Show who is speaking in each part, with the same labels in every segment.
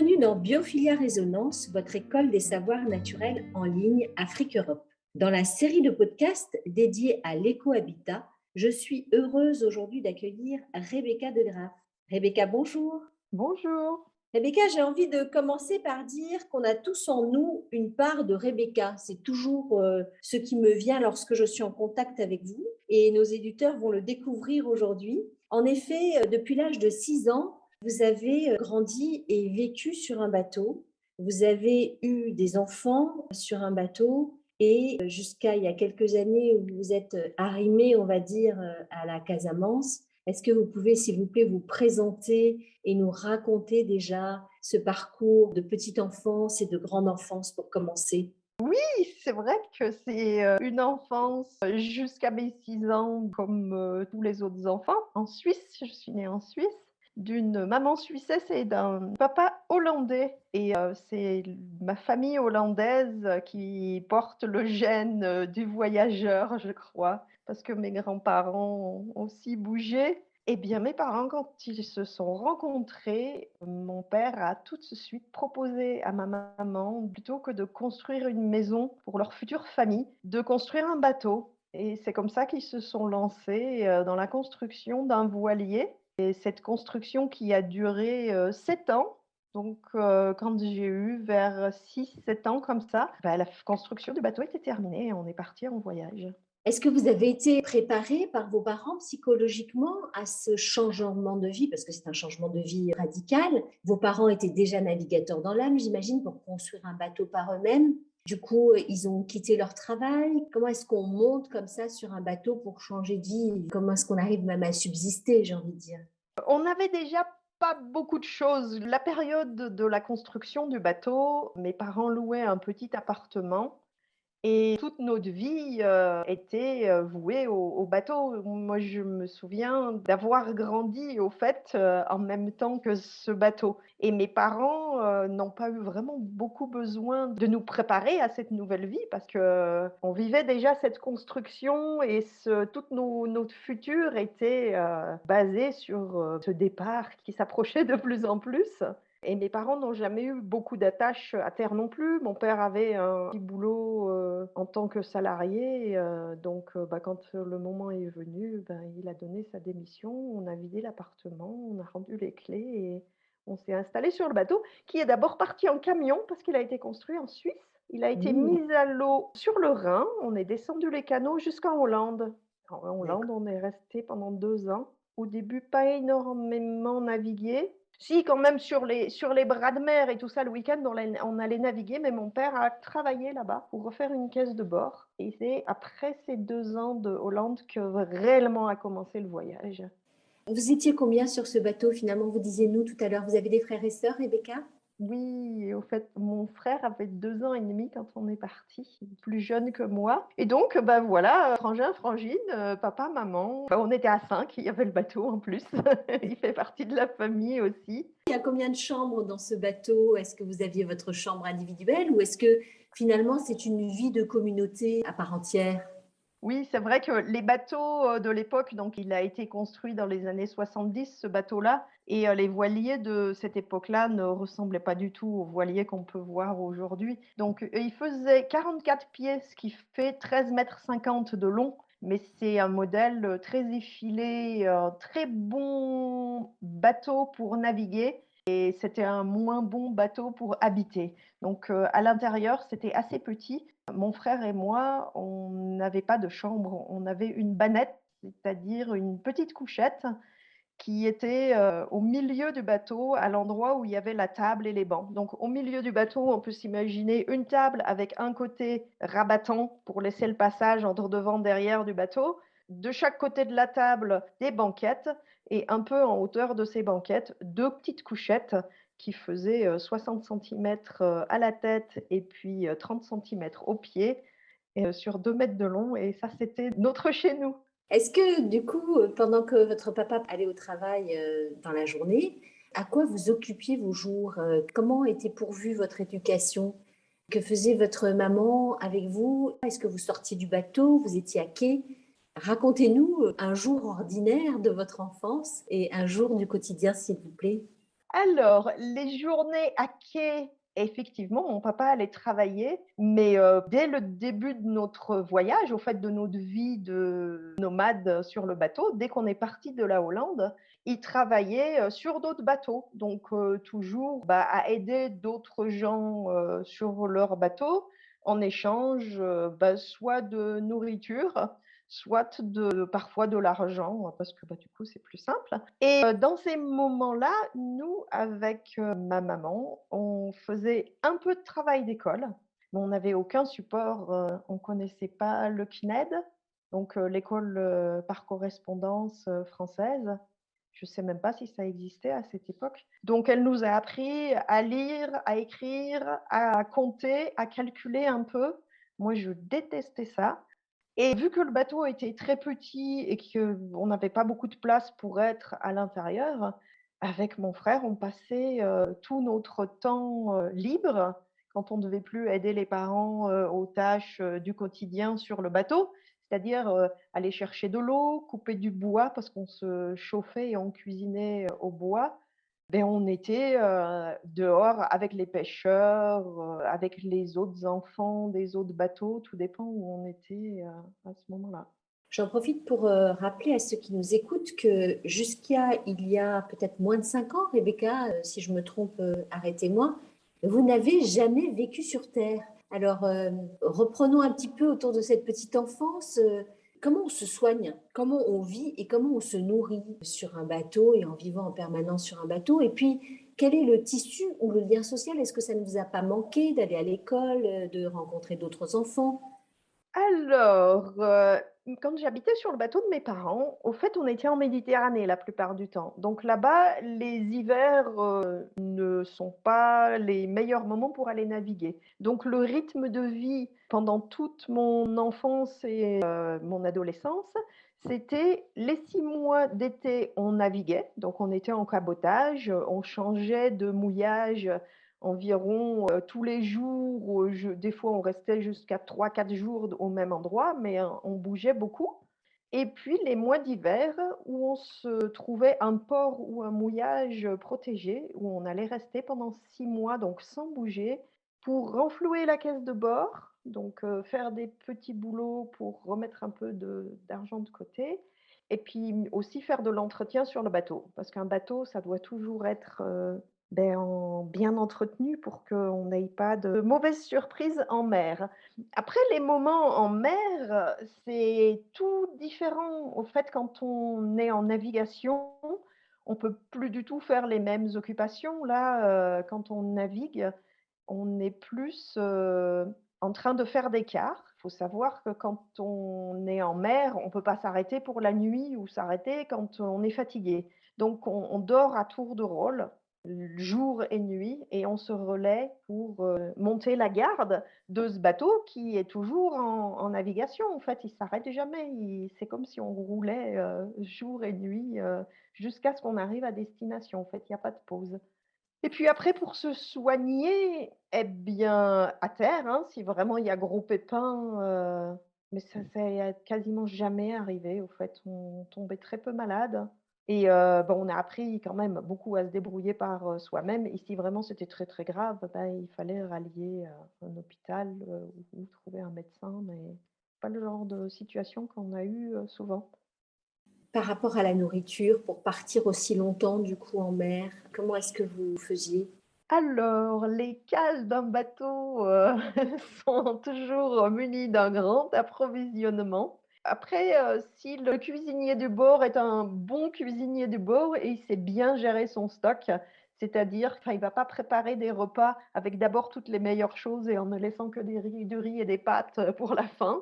Speaker 1: Bienvenue dans Biophilia Résonance, votre école des savoirs naturels en ligne Afrique-Europe. Dans la série de podcasts dédiée à l'écohabitat, je suis heureuse aujourd'hui d'accueillir Rebecca De Graaf. Rebecca, bonjour.
Speaker 2: Bonjour.
Speaker 1: Rebecca, j'ai envie de commencer par dire qu'on a tous en nous une part de Rebecca. C'est toujours ce qui me vient lorsque je suis en contact avec vous et nos éditeurs vont le découvrir aujourd'hui. En effet, depuis l'âge de 6 ans, vous avez grandi et vécu sur un bateau. Vous avez eu des enfants sur un bateau et jusqu'à il y a quelques années où vous êtes arrimé, on va dire, à la Casamance. Est-ce que vous pouvez, s'il vous plaît, vous présenter et nous raconter déjà ce parcours de petite enfance et de grande enfance pour commencer?
Speaker 2: Oui, c'est vrai que c'est, une enfance jusqu'à mes 6 ans comme, tous les autres enfants. En Suisse, je suis née en Suisse, d'une maman suissesse et d'un papa hollandais et c'est ma famille hollandaise qui porte le gène, du voyageur, je crois, parce que mes grands-parents ont aussi bougé. Eh bien, mes parents, quand ils se sont rencontrés, mon père a tout de suite proposé à ma maman, plutôt que de construire une maison pour leur future famille, de construire un bateau. Et c'est comme ça qu'ils se sont lancés dans la construction d'un voilier. Et cette construction qui a duré 7 ans. Donc, quand j'ai eu vers 6, 7 ans comme ça, bah, la construction du bateau était terminée et on est parti en voyage.
Speaker 1: Est-ce que vous avez été préparé par vos parents psychologiquement à ce changement de vie? Parce que c'est un changement de vie radical. Vos parents étaient déjà navigateurs dans l'âme, j'imagine, pour construire un bateau par eux-mêmes. Du coup, ils ont quitté leur travail. Comment est-ce qu'on monte comme ça sur un bateau pour changer de vie? Comment est-ce qu'on arrive même à subsister, j'ai envie de dire?
Speaker 2: On n'avait déjà pas beaucoup de choses. La période de la construction du bateau, mes parents louaient un petit appartement et toute notre vie, était, vouée au bateau. Moi, je me souviens d'avoir grandi, au fait, en même temps que ce bateau et mes parents, n'ont pas eu vraiment beaucoup besoin de nous préparer à cette nouvelle vie parce qu'on vivait déjà cette construction et toute notre futur était, basé sur, ce départ qui s'approchait de plus en plus. Et mes parents n'ont jamais eu beaucoup d'attaches à terre non plus. Mon père avait un petit boulot, en tant que salarié, donc bah, quand le moment est venu, ben, il a donné sa démission. On a vidé l'appartement, on a rendu les clés et on s'est installé sur le bateau, qui est d'abord parti en camion parce qu'il a été construit en Suisse. Il a été
Speaker 1: Mmh,
Speaker 2: mis à l'eau sur le Rhin. On est descendu les canaux jusqu'en Hollande. En Hollande,
Speaker 1: d'accord.
Speaker 2: on est resté pendant 2 ans. Au début, pas énormément navigué. Si, quand même sur les bras de mer et tout ça, le week-end, on allait naviguer, mais mon père a travaillé là-bas pour refaire une caisse de bord et c'est après ces 2 ans de Hollande que réellement a commencé le voyage.
Speaker 1: Vous étiez combien sur ce bateau finalement? Vous disiez nous tout à l'heure. Vous avez des frères et sœurs, Rebecca?
Speaker 2: Oui, et au fait, mon frère avait 2 ans et demi quand on est parti, plus jeune que moi et donc bah, voilà, frangin, frangine, papa, maman, bah, on était à 5. Il y avait le bateau en plus. Il fait partie de la famille aussi.
Speaker 1: Il y a combien de chambres dans ce bateau? Est-ce que vous aviez votre chambre individuelle ou est-ce que finalement c'est une vie de communauté à part entière?
Speaker 2: Oui, c'est vrai que les bateaux, de l'époque, donc il a été construit dans les années 70, ce bateau-là et les voiliers de cette époque-là ne ressemblaient pas du tout aux voiliers qu'on peut voir aujourd'hui. Donc, il faisait 44 pieds, ce qui fait 13,50 m de long, mais c'est un modèle, très effilé, très bon bateau pour naviguer et c'était un moins bon bateau pour habiter. Donc, à l'intérieur, c'était assez petit. Mon frère et moi, on n'avait pas de chambre, on avait une banette, c'est-à-dire une petite couchette qui était, au milieu du bateau, à l'endroit où il y avait la table et les bancs. Donc au milieu du bateau, on peut s'imaginer une table avec un côté rabattant pour laisser le passage entre devant, derrière du bateau. De chaque côté de la table, des banquettes et un peu en hauteur de ces banquettes, 2 petites couchettes qui faisaient, 60 centimètres à la tête et puis, 30 centimètres aux pieds et sur 2 mètres de long et ça, c'était notre chez nous.
Speaker 1: Est-ce que du coup, pendant que votre papa allait au travail dans la journée, à quoi vous occupiez vos jours? Comment était pourvue votre éducation? Que faisait votre maman avec vous? Est-ce que vous sortiez du bateau? Vous étiez à quai? Racontez-nous un jour ordinaire de votre enfance et un jour du quotidien, s'il vous plaît.
Speaker 2: Alors, les journées à quai, effectivement, mon papa allait travailler, mais dès le début de notre voyage, au fait de notre vie de nomade sur le bateau, dès qu'on est parti de la Hollande, il travaillait, sur d'autres bateaux. Donc toujours, bah, à aider d'autres gens, sur leur bateau en échange, bah, soit de nourriture, soit de parfois de l'argent, parce que, bah, du coup, c'est plus simple. Et dans ces moments-là, nous, avec, ma maman, on faisait un peu de travail d'école, mais on n'avait aucun support, on connaissait pas le CNED, donc l'école, par correspondance, française. Je sais même pas si ça existait à cette époque. Donc elle nous a appris à lire, à écrire, à compter, à calculer un peu. Moi, je détestais ça. Et vu que le bateau était très petit et qu'on n'avait pas beaucoup de place pour être à l'intérieur, avec mon frère, on passait, tout notre temps, libre, quand on ne devait plus aider les parents, aux tâches, du quotidien sur le bateau. C'est-à-dire, aller chercher de l'eau, couper du bois parce qu'on se chauffait et on cuisinait, au bois. Ben on était, dehors avec les pêcheurs, avec les autres enfants des autres bateaux, tout dépend où on était, à ce moment-là.
Speaker 1: J'en profite pour rappeler à ceux qui nous écoutent que jusqu'à il y a peut-être moins de 5 ans, Rebecca, si je me trompe, arrêtez-moi, vous n'avez jamais vécu sur Terre. Alors, reprenons un petit peu autour de cette petite enfance. Comment on se soigne, comment on vit et comment on se nourrit sur un bateau et en vivant en permanence sur un bateau. Et puis, quel est le tissu ou le lien social? Est-ce que ça ne vous a pas manqué d'aller à l'école, de rencontrer d'autres enfants?
Speaker 2: Alors, quand j'habitais sur le bateau de mes parents, au fait, on était en Méditerranée la plupart du temps. Donc là-bas, les hivers, ne sont pas les meilleurs moments pour aller naviguer. Donc le rythme de vie pendant toute mon enfance et mon adolescence, c'était les 6 mois d'été, on naviguait, donc on était en cabotage, on changeait de mouillage environ, tous les jours, des fois on restait jusqu'à 3 4 jours au même endroit, mais on bougeait beaucoup. Et puis les mois d'hiver où on se trouvait un port ou un mouillage, protégé, où on allait rester pendant 6 mois, donc sans bouger, pour renflouer la caisse de bord, donc faire des petits boulots pour remettre un peu d'argent de côté et puis aussi faire de l'entretien sur le bateau. Parce qu'un bateau, ça doit toujours être, bien entretenu pour qu'on n'ait pas de mauvaises surprises en mer. Après les moments en mer, c'est tout différent. Au fait, quand on est en navigation, on peut plus du tout faire les mêmes occupations. Là, quand on navigue, on est plus, en train de faire des quarts. Il faut savoir que quand on est en mer, on peut pas s'arrêter pour la nuit ou s'arrêter quand on est fatigué. Donc on dort à tour de rôle, jour et nuit et on se relaie pour, monter la garde de ce bateau qui est toujours en navigation. En fait, il s'arrête jamais. Il C'est comme si on roulait, jour et nuit, jusqu'à ce qu'on arrive à destination. En fait, il y a pas de pause. Et puis après pour se soigner, eh bien, à terre, hein, si vraiment il y a gros pépin, mais ça est quasiment jamais arrivé au fait, on tombait très peu malade et on a appris quand même beaucoup à se débrouiller par, soi-même et si vraiment c'était très, très grave, bah, il fallait rallier, un hôpital, ou trouver un médecin, mais pas le genre de situation qu'on a eu, souvent.
Speaker 1: Par rapport à la nourriture, pour partir aussi longtemps du coup en mer, comment est-ce que vous faisiez?
Speaker 2: Alors, les cales d'un bateau, sont toujours munies d'un grand approvisionnement. Après, si le cuisinier du bord est un bon cuisinier du bord et il sait bien gérer son stock, c'est-à-dire enfin, il va pas préparer des repas avec d'abord toutes les meilleures choses et en ne laissant que du riz et des pâtes, pour la fin.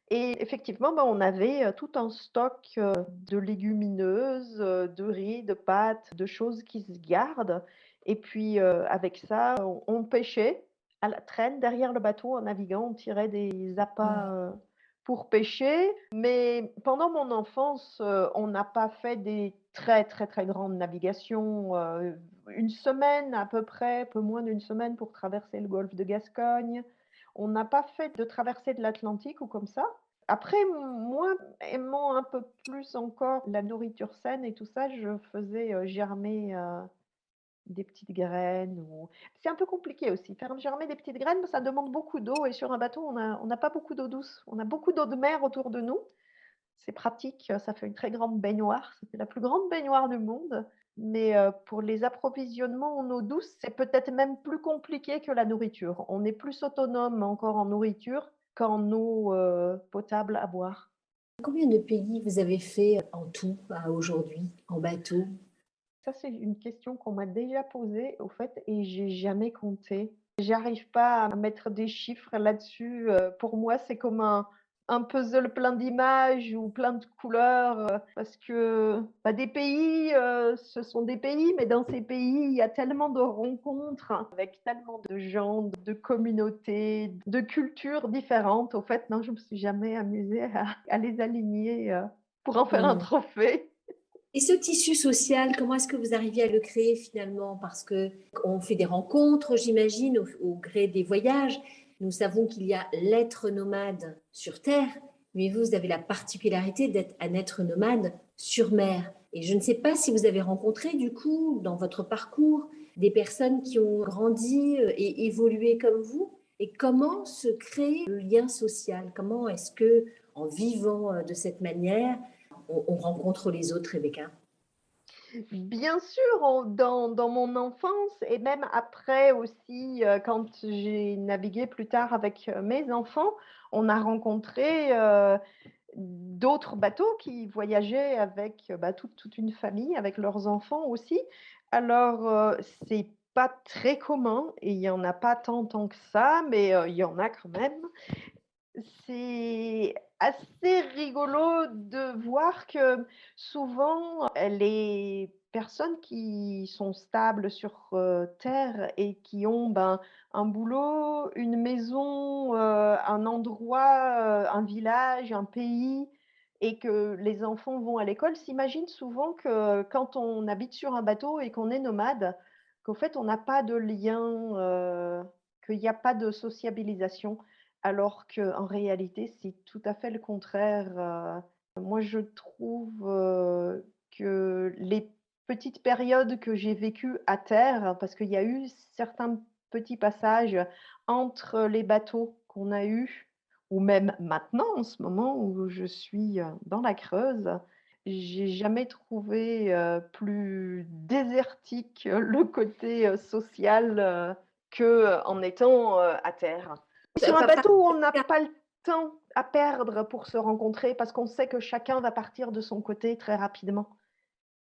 Speaker 2: Et effectivement, on avait, tout un stock, de légumineuses, de riz, de pâtes, de choses qui se gardent et puis, avec ça, on pêchait à la traîne derrière le bateau en naviguant. On tirait des appâts,
Speaker 1: Mmh.
Speaker 2: pour pêcher. Mais pendant mon enfance, on n'a pas fait des très, très, très grandes navigations, 1 semaine à peu près, un peu moins d'une semaine pour traverser le golfe de Gascogne. On n'a pas fait de traversée de l'Atlantique ou comme ça. Après, moi, aimant un peu plus encore la nourriture saine et tout ça, je faisais, germer, des petites graines. C'est un peu compliqué aussi. Faire germer des petites graines, ça demande beaucoup d'eau et sur un bateau, on n'a pas beaucoup d'eau douce. On a beaucoup d'eau de mer autour de nous. C'est pratique, ça fait une très grande baignoire. C'était la plus grande baignoire du monde. Mais pour les approvisionnements en eau douce, c'est peut-être même plus compliqué que la nourriture. On est plus autonome encore en nourriture qu'en eau potable à boire.
Speaker 1: Combien de pays vous avez fait en tout à aujourd'hui en bateau?
Speaker 2: Ça, c'est une question qu'on m'a déjà posée, au fait, et j'ai jamais compté. J'arrive pas à mettre des chiffres là-dessus. Pour moi, c'est comme un puzzle plein d'images ou plein de couleurs, parce que, bah, des pays, ce sont des pays, mais dans ces pays, il y a tellement de rencontres avec tellement de gens, de communautés, de cultures différentes. Au fait, non, je me suis jamais amusée à les aligner, pour en faire un
Speaker 1: Mmh.
Speaker 2: trophée.
Speaker 1: Et ce tissu social, comment est-ce que vous arrivez à le créer finalement? Parce que on fait des rencontres, j'imagine, au gré des voyages. Nous savons qu'il y a l'être nomade sur Terre, mais vous avez la particularité d'être un être nomade sur mer. Et je ne sais pas si vous avez rencontré, du coup, dans votre parcours, des personnes qui ont grandi et évolué comme vous. Et comment se crée le lien social? Comment est-ce que, en vivant de cette manière, on rencontre les autres, Rebecca?
Speaker 2: Bien sûr, dans mon enfance et même après aussi, quand j'ai navigué plus tard avec, mes enfants, on a rencontré, d'autres bateaux qui voyageaient avec, bah, toute une famille, avec leurs enfants aussi. Alors, c'est pas très commun et il y en a pas tant que ça, mais, il y en a quand même. C'est assez rigolo de voir que souvent, les personnes qui sont stables sur, terre et qui ont, ben, un boulot, une maison, un endroit, un village, un pays et que les enfants vont à l'école, s'imaginent souvent que quand on habite sur un bateau et qu'on est nomade, qu'au fait on n'a pas de lien, qu'il y a pas de sociabilisation. Alors qu'en réalité, c'est tout à fait le contraire, moi je trouve, que les petites périodes que j'ai vécues à terre, parce qu'il y a eu certains petits passages entre les bateaux qu'on a eus, ou même maintenant en ce moment où je suis, dans la Creuse, j'ai jamais trouvé, plus désertique le côté, social, qu'en étant, à terre. Sur un bateau, on n'a pas le temps à perdre pour se rencontrer parce qu'on sait que chacun va partir de son côté très rapidement.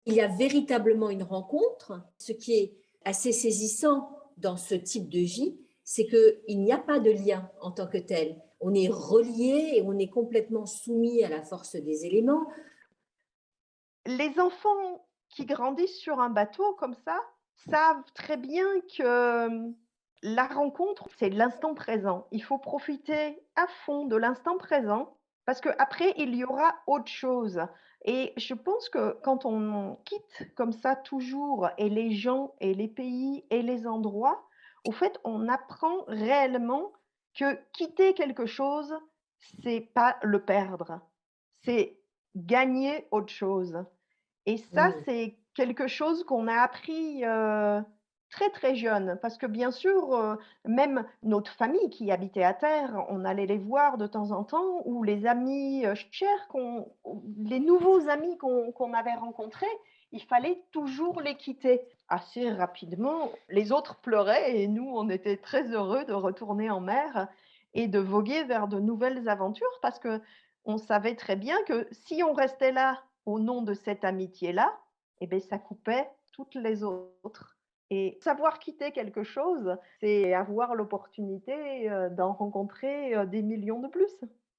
Speaker 1: Il y a véritablement une rencontre. Ce qui est assez saisissant dans ce type de vie, c'est qu'il n'y a pas de lien en tant que tel. On est relié et on est complètement soumis à la force des éléments.
Speaker 2: Les enfants qui grandissent sur un bateau comme ça savent très bien que, la rencontre, c'est l'instant présent. Il faut profiter à fond de l'instant présent parce qu'après, il y aura autre chose et je pense que quand on quitte comme ça toujours et les gens et les pays et les endroits, au fait, on apprend réellement que quitter quelque chose, c'est pas le perdre, c'est gagner autre chose. Et ça,
Speaker 1: Mmh.
Speaker 2: c'est quelque chose qu'on a appris, très, très jeune. Parce que bien sûr, même notre famille qui habitait à terre, on allait les voir de temps en temps ou les amis, chers ou les nouveaux amis qu'on avait rencontrés, il fallait toujours les quitter. Assez rapidement, les autres pleuraient et nous, on était très heureux de retourner en mer et de voguer vers de nouvelles aventures parce que on savait très bien que si on restait là au nom de cette amitié-là, eh beh, ça coupait toutes les autres et savoir quitter quelque chose, c'est avoir l'opportunité, d'en rencontrer, des millions de plus.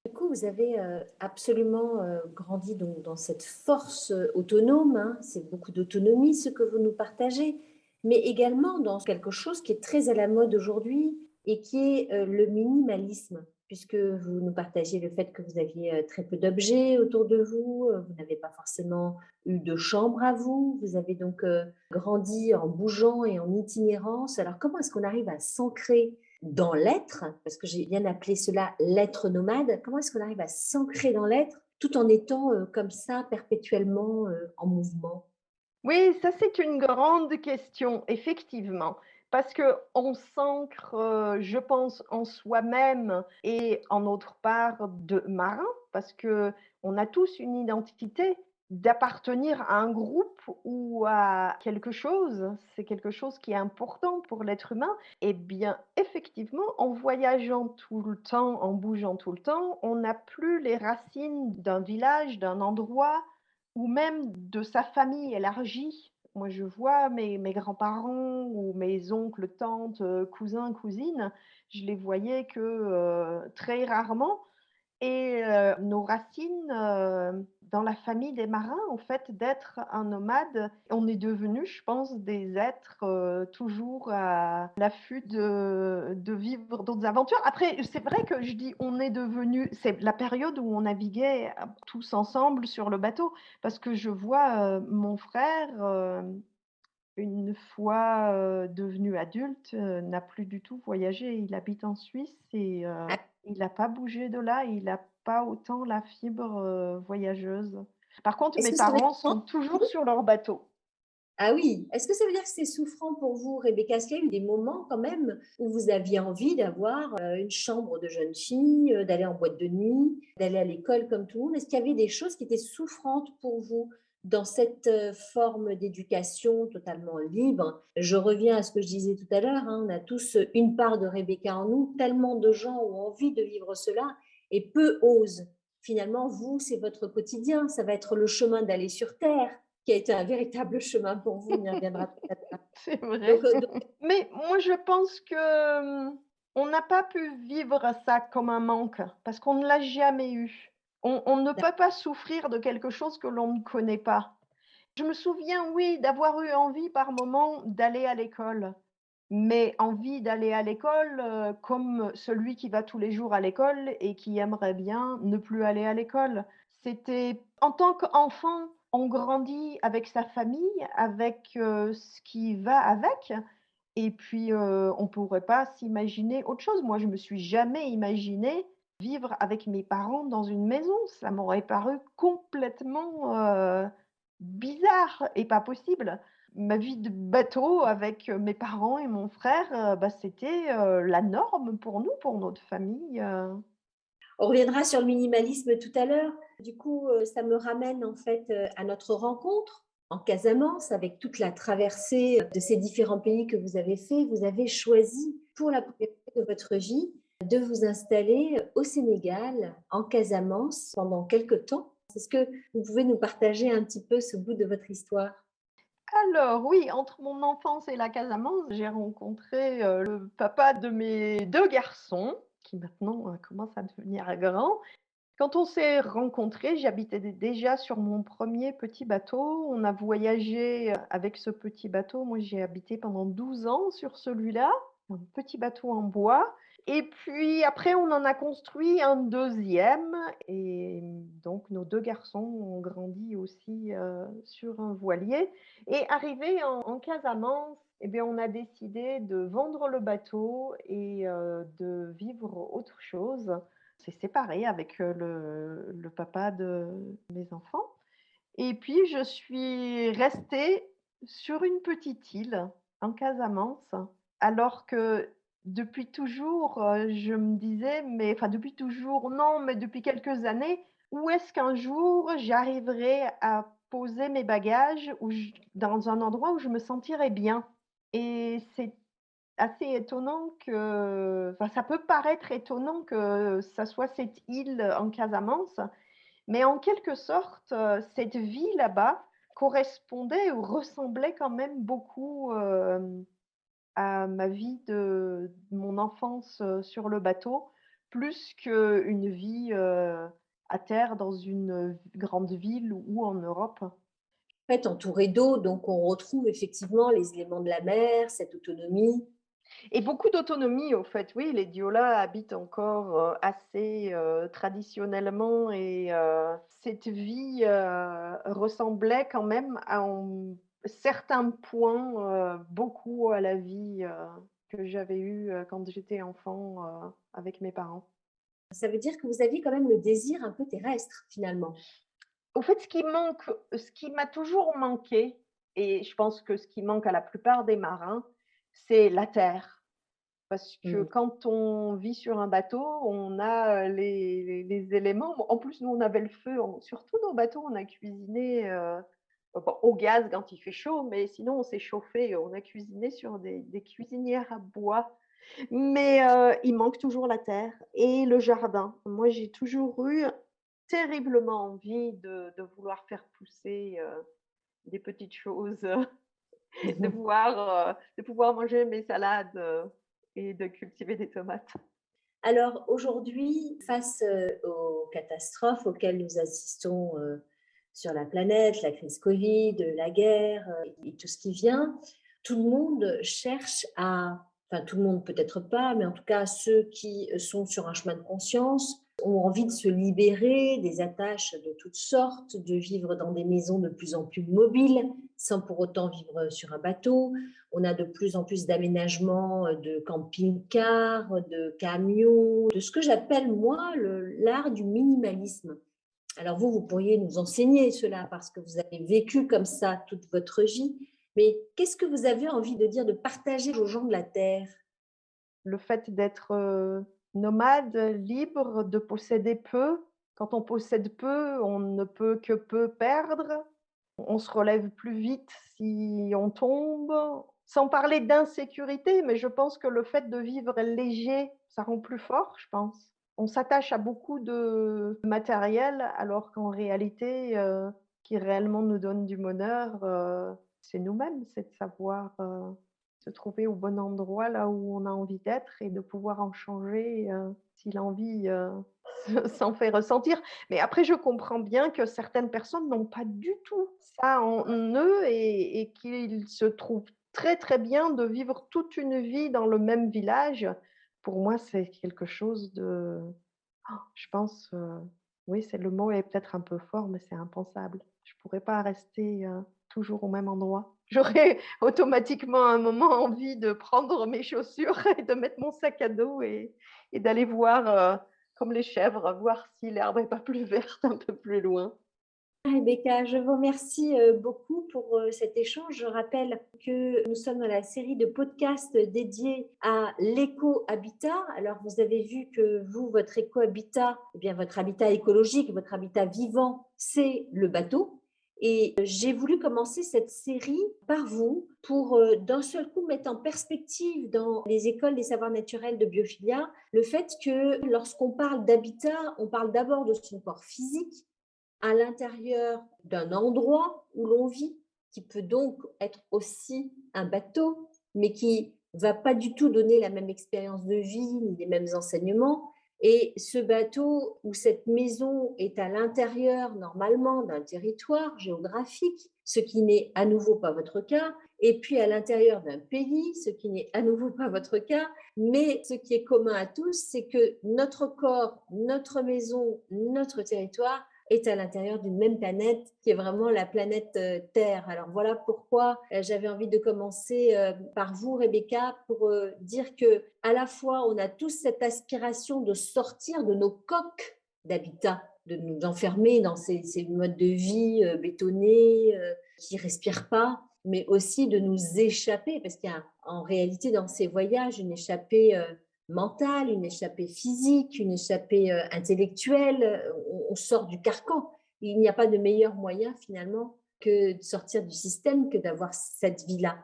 Speaker 1: Du coup, vous avez absolument grandi donc, dans cette force autonome, hein. C'est beaucoup d'autonomie ce que vous nous partagez, mais également dans quelque chose qui est très à la mode aujourd'hui et qui est le minimalisme, puisque vous nous partagez le fait que vous aviez très peu d'objets autour de vous, vous n'avez pas forcément eu de chambre à vous, vous avez donc grandi en bougeant et en itinérance. Alors comment est-ce qu'on arrive à s'ancrer dans l'être, parce que j'ai bien appelé cela l'être nomade, comment est-ce qu'on arrive à s'ancrer dans l'être tout en étant comme ça perpétuellement en mouvement?
Speaker 2: Oui, ça c'est une grande question, effectivement, parce qu'on s'ancre, je pense, en soi-même et en notre part de marin, parce qu'on a tous une identité d'appartenir à un groupe ou à quelque chose. C'est quelque chose qui est important pour l'être humain. Eh bien, effectivement, en voyageant tout le temps, en bougeant tout le temps, on n'a plus les racines d'un village, d'un endroit ou même de sa famille élargie. Moi, je vois mes grands-parents ou mes oncles, tantes, cousins, cousines, je les voyais que, très rarement et nos racines, dans la famille des marins, en fait, d'être un nomade, on est devenus, je pense, des êtres, toujours à l'affût de vivre d'autres aventures. Après, c'est vrai que je dis: «On est devenus», c'est la période où on naviguait, tous ensemble sur le bateau. Parce que je vois, mon frère, une fois, devenu adulte, n'a plus du tout voyagé. Il habite en Suisse et il n'a pas bougé de là. Il n'a pas autant la fibre, voyageuse. Par contre,
Speaker 1: Est-ce
Speaker 2: mes
Speaker 1: que ça veut dire
Speaker 2: parents sont toujours sur leur bateau.
Speaker 1: Ah oui, est-ce que ça veut dire que c'est souffrant pour vous, Rebecca? Est-ce qu'il y a eu des moments quand même où vous aviez envie d'avoir une chambre de jeune fille, d'aller en boîte de nuit, d'aller à l'école comme tout le monde? Est-ce qu'il y avait des choses qui étaient souffrantes pour vous dans cette forme d'éducation totalement libre? Je reviens à ce que je disais tout à l'heure, hein, on a tous une part de Rebecca en nous, tellement de gens ont envie de vivre cela et peu osent. Finalement, vous, c'est votre quotidien, ça va être le chemin d'aller sur Terre qui a été un véritable chemin pour vous, on y reviendra peut-être pas.
Speaker 2: C'est
Speaker 1: Donc,
Speaker 2: vrai. Mais moi, je pense que, on n'a pas pu vivre ça comme un manque, parce qu'on ne l'a jamais eu. On ne peut pas souffrir de quelque chose que l'on ne connaît pas. Je me souviens, oui, d'avoir eu envie par moment d'aller à l'école, mais envie d'aller à l'école, comme celui qui va tous les jours à l'école et qui aimerait bien ne plus aller à l'école. C'était en tant qu'enfant, on grandit avec sa famille, avec, ce qui va avec et puis, on pourrait pas s'imaginer autre chose. Moi, je me suis jamais imaginée vivre avec mes parents dans une maison. Ça m'aurait paru complètement, bizarre et pas possible. Ma vie de bateau avec, mes parents et mon frère, bah, c'était, la norme pour nous, pour notre famille.
Speaker 1: On reviendra sur le minimalisme tout à l'heure. Du coup, ça me ramène en fait à notre rencontre en Casamance avec toute la traversée de ces différents pays que vous avez fait. Vous avez choisi pour la première fois de votre vie de vous installer au Sénégal, en Casamance, pendant quelques temps. Est-ce que vous pouvez nous partager un petit peu ce bout de votre histoire?
Speaker 2: Alors oui, entre mon enfance et la Casamance, j'ai rencontré, le papa de mes 2 garçons, qui maintenant, commencent à devenir grands. Quand on s'est rencontrés, j'habitais déjà sur mon premier petit bateau. On a voyagé, avec ce petit bateau. Moi, j'ai habité pendant 12 ans sur celui-là, un petit bateau en bois et puis après on en a construit un deuxième et donc nos 2 garçons ont grandi aussi, sur un voilier et arrivés en Casamance et bien, on a décidé de vendre le bateau et de vivre autre chose. On s'est séparés avec, le papa de mes enfants et puis je suis restée sur une petite île en Casamance, alors que depuis toujours, je me disais, mais enfin depuis toujours non, mais depuis quelques années, où est-ce qu'un jour j'arriverai à poser mes bagages dans un endroit où je me sentirais bien? Et c'est assez étonnant que enfin ça peut paraître étonnant que ça soit cette île en Casamance, mais en quelque sorte, cette vie là-bas correspondait ou ressemblait quand même beaucoup, à ma vie de mon enfance, sur le bateau, plus qu'une vie, à terre dans une, grande ville ou en Europe.
Speaker 1: En fait, entouré d'eau, donc on retrouve effectivement les éléments de la mer, cette autonomie.
Speaker 2: Et beaucoup d'autonomie au fait, oui, les Diola habitent encore, assez, traditionnellement et cette vie, ressemblait quand même à en certains points, beaucoup à la vie, que j'avais eue, quand j'étais enfant, avec mes parents.
Speaker 1: Ça veut dire que vous aviez quand même le désir un peu terrestre finalement.
Speaker 2: Au fait, ce qui m'a toujours manqué, Et je pense que ce qui manque à la plupart des marins, c'est la terre. Parce que
Speaker 1: Mmh.
Speaker 2: quand on vit sur un bateau, on a, les éléments. En plus, nous, on avait le feu, sur tous nos bateaux, on a cuisiné, bon, au gaz quand il fait chaud, mais sinon on s'est chauffé, on a cuisiné sur des cuisinières à bois. Mais il manque toujours la terre et le jardin. Moi, j'ai toujours eu terriblement envie de vouloir faire pousser, des petites choses, de pouvoir manger mes salades, et de cultiver des tomates.
Speaker 1: Alors aujourd'hui, face, aux catastrophes auxquelles nous assistons, sur la planète, la crise Covid, la guerre, et tout ce qui vient, tout le monde cherche à enfin tout le monde peut-être pas, mais en tout cas ceux qui, sont sur un chemin de conscience ont envie de se libérer des attaches de toutes sortes, de vivre dans des maisons de plus en plus mobiles, sans pour autant vivre sur un bateau. On a de plus en plus d'aménagements, de camping-cars, de camions, de ce que j'appelle moi l'art du minimalisme. Alors vous, vous pourriez nous enseigner cela parce que vous avez vécu comme ça toute votre vie. Mais qu'est-ce que vous avez envie de dire, de partager aux gens de la Terre?
Speaker 2: Le fait d'être, nomade, libre, de posséder peu. Quand on possède peu, on ne peut que peu perdre. On se relève plus vite si on tombe. Sans parler d'insécurité, mais je pense que le fait de vivre léger, ça rend plus fort, je pense. On s'attache à beaucoup de matériel alors qu'en réalité, ce qui réellement nous donne du bonheur, c'est nous-mêmes. C'est de savoir, se trouver au bon endroit, là où on a envie d'être et de pouvoir en changer, si l'envie, s'en fait ressentir. Mais après, je comprends bien que certaines personnes n'ont pas du tout ça en eux et qu'ils se trouvent très, très bien de vivre toute une vie dans le même village. Pour moi, c'est quelque chose de je pense, oui, c'est le mot est peut-être un peu fort, mais c'est impensable. Je pourrais pas rester, toujours au même endroit. J'aurais automatiquement à un moment envie de prendre mes chaussures et de mettre mon sac à dos et d'aller voir, comme les chèvres, voir si l'herbe est pas plus verte un peu plus loin.
Speaker 1: Rebecca, je vous remercie beaucoup pour cet échange. Je rappelle que nous sommes dans la série de podcasts dédiés à l'éco-habitat. Alors, vous avez vu que vous, votre éco-habitat, eh bien, votre habitat écologique, votre habitat vivant, c'est le bateau. Et j'ai voulu commencer cette série par vous pour d'un seul coup mettre en perspective dans les écoles des savoirs naturels de Biophilia le fait que lorsqu'on parle d'habitat, on parle d'abord de son corps physique à l'intérieur d'un endroit où l'on vit, qui peut donc être aussi un bateau, mais qui va pas du tout donner la même expérience de vie ni les mêmes enseignements. Et ce bateau ou cette maison est à l'intérieur normalement d'un territoire géographique, ce qui n'est à nouveau pas votre cas, et puis à l'intérieur d'un pays, ce qui n'est à nouveau pas votre cas, mais ce qui est commun à tous, c'est que notre corps, notre maison, notre territoire est à l'intérieur d'une même planète qui est vraiment la planète Terre. Alors voilà pourquoi j'avais envie de commencer par vous, Rebecca, pour dire que à la fois on a tous cette aspiration de sortir de nos coques d'habitat, de nous enfermer dans ces modes de vie bétonnés qui respirent pas, mais aussi de nous échapper, parce qu'il y a en réalité dans ces voyages une échappée mentale, une échappée physique, une échappée intellectuelle. On sort du carcan. Il n'y a pas de meilleur moyen finalement que de sortir du système que d'avoir cette vie-là.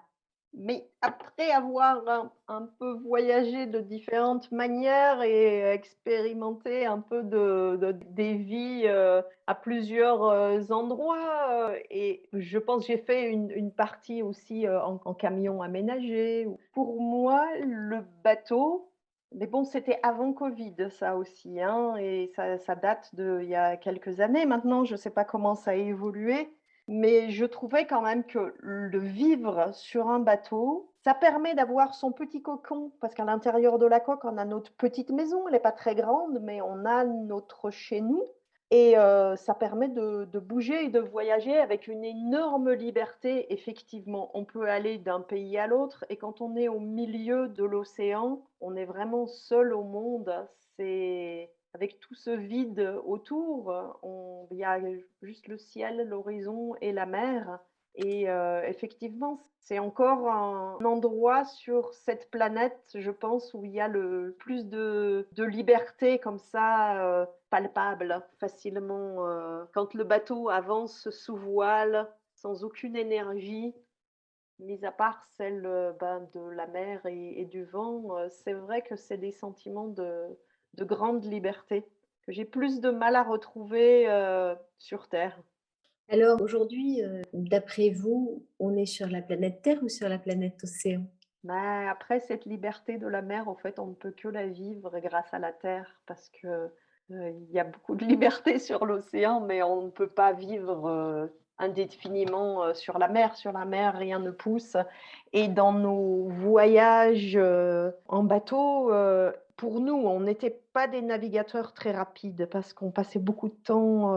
Speaker 2: Mais après avoir un peu voyagé de différentes manières et expérimenté un peu des vies, à plusieurs, endroits, et je pense que j'ai fait une partie aussi, en camion aménagé. Pour moi, le bateau mais bon, c'était avant Covid ça aussi, hein, et ça date d'il y a quelques années maintenant. Je ne sais pas comment ça a évolué. Mais je trouvais quand même que le vivre sur un bateau, ça permet d'avoir son petit cocon, parce qu'à l'intérieur de la coque, on a notre petite maison, elle n'est pas très grande, mais on a notre chez nous et ça permet de bouger et de voyager avec une énorme liberté. Effectivement, on peut aller d'un pays à l'autre et quand on est au milieu de l'océan, on est vraiment seul au monde. C'est avec tout ce vide autour, il y a juste le ciel, l'horizon et la mer Et effectivement, c'est encore un endroit sur cette planète, je pense, où il y a le plus de liberté comme ça, palpable, facilement, quand le bateau avance sous voile, sans aucune énergie, mis à part celle, de la mer et du vent, c'est vrai que c'est des sentiments de grande liberté que j'ai plus de mal à retrouver, sur terre.
Speaker 1: Alors aujourd'hui, d'après vous, on est sur la planète Terre ou sur la planète Océan?
Speaker 2: Mais après cette liberté de la mer, en fait, on ne peut que la vivre grâce à la terre parce que, il y a beaucoup de liberté sur l'océan, mais on ne peut pas vivre, indéfiniment, sur la mer. Sur la mer, rien ne pousse et dans nos voyages, en bateau, pour nous, on n'était pas des navigateurs très rapides parce qu'on passait beaucoup de temps,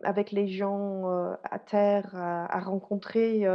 Speaker 2: avec les gens, à terre, à rencontrer,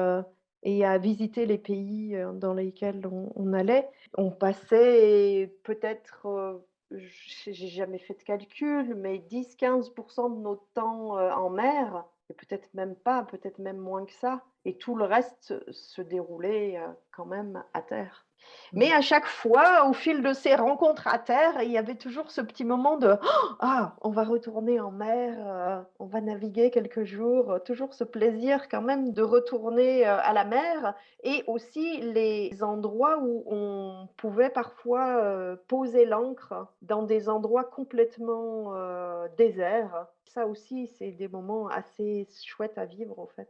Speaker 2: et à visiter les pays, dans lesquels on allait. On passait peut-être, j'ai jamais fait de calcul, mais 10-15 de notre temps, en mer et peut-être même pas, peut-être même moins que ça et tout le reste se déroulait, quand même à terre. Mais à chaque fois, au fil de ces rencontres à terre, il y avait toujours ce petit moment de: «Ah, on va retourner en mer, on va naviguer quelques jours», toujours ce plaisir quand même de retourner, à la mer et aussi les endroits où on pouvait parfois, poser l'ancre dans des endroits complètement, déserts. Ça aussi, c'est des moments assez chouettes à vivre, en fait.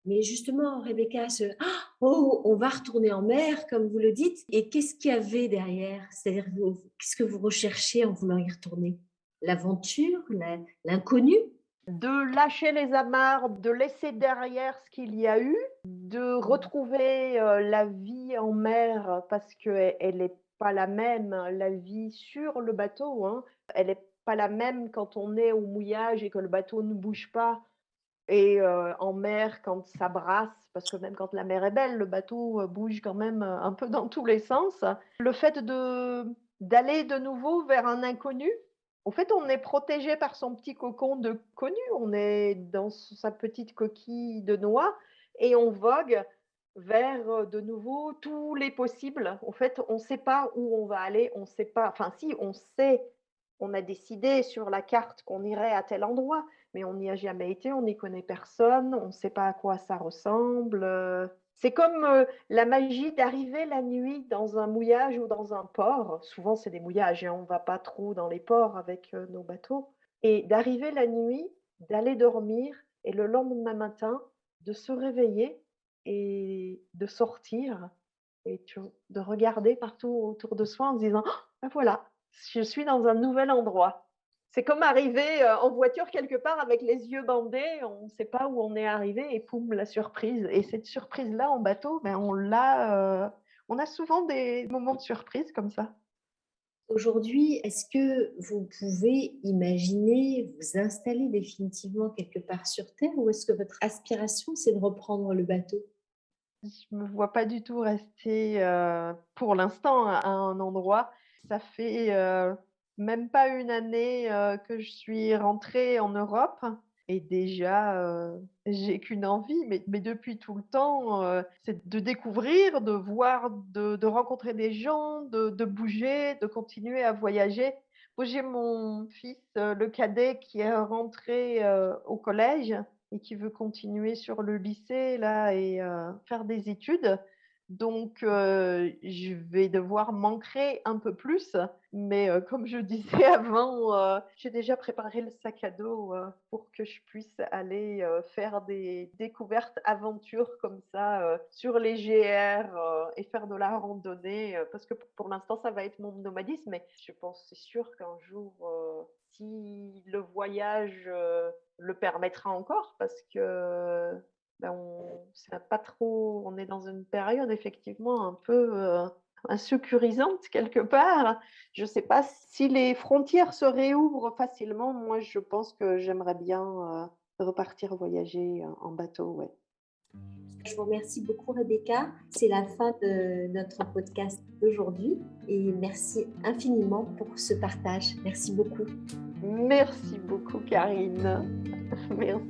Speaker 1: Mais justement, Rebecca, «Oh, on va retourner en mer», comme vous le dites, et qu'est-ce qu'il y avait derrière? C'est-à-dire, qu'est-ce que vous recherchiez en voulant y retourner? L'aventure? L'inconnu?
Speaker 2: De lâcher les amarres, de laisser derrière ce qu'il y a eu, de retrouver, la vie en mer parce qu'elle est pas la même, la vie sur le bateau, hein. Elle est pas la même quand on est au mouillage et que le bateau ne bouge pas et en mer quand ça brasse, parce que même quand la mer est belle, le bateau, bouge quand même, un peu dans tous les sens. Le fait d'aller de nouveau vers un inconnu, en fait, on est protégé par son petit cocon de connu, on est dans sa petite coquille de noix et on vogue vers, de nouveau tous les possibles. En fait, on ne sait pas où on va aller, on sait pas enfin si, on sait, on a décidé sur la carte qu'on irait à tel endroit, mais on n'y a jamais été, on n'y connaît personne, on ne sait pas à quoi ça ressemble, c'est comme, la magie d'arriver la nuit dans un mouillage ou dans un port. Souvent, c'est des mouillages, hein, on ne va pas trop dans les ports avec, nos bateaux et d'arriver la nuit, d'aller dormir et le lendemain matin, de se réveiller et de sortir et de regarder partout autour de soi en se disant: «Ah voilà, je suis dans un nouvel endroit». C'est comme arriver, en voiture quelque part avec les yeux bandés, on ne sait pas où on est arrivé et poum, la surprise et cette surprise-là en bateau, ben, on a souvent des moments de surprise comme ça.
Speaker 1: Aujourd'hui, est-ce que vous pouvez imaginer vous installer définitivement quelque part sur Terre, ou est-ce que votre aspiration, c'est de reprendre le bateau?
Speaker 2: Je me vois pas du tout rester, pour l'instant à un endroit. Ça fait, même pas une année, que je suis rentrée en Europe et déjà, j'ai qu'une envie, mais depuis tout le temps, c'est de découvrir, de voir, de rencontrer des gens, de bouger, de continuer à voyager. Moi, j'ai mon fils, le cadet qui est rentré, au collège et qui veut continuer sur le lycée là et faire des études. Donc je vais devoir m'ancrer un peu plus, mais comme je disais avant, j'ai déjà préparé le sac à dos, pour que je puisse aller, faire des découvertes, aventures comme ça, sur les GR, et faire de la randonnée, parce que pour l'instant, ça va être mon nomadisme, mais je pense, c'est sûr qu'un jour, si le voyage, le permettra encore parce que, ben, on sait pas trop on est dans une période effectivement un peu, insécurisante quelque part. Je ne sais pas si les frontières se réouvrent facilement. Moi, je pense que j'aimerais bien, repartir voyager, en bateau, ouais.
Speaker 1: Je vous remercie beaucoup, Rebecca. C'est la fin de notre podcast d'aujourd'hui et merci infiniment pour ce partage. Merci beaucoup.
Speaker 2: Merci beaucoup Karine. Merci.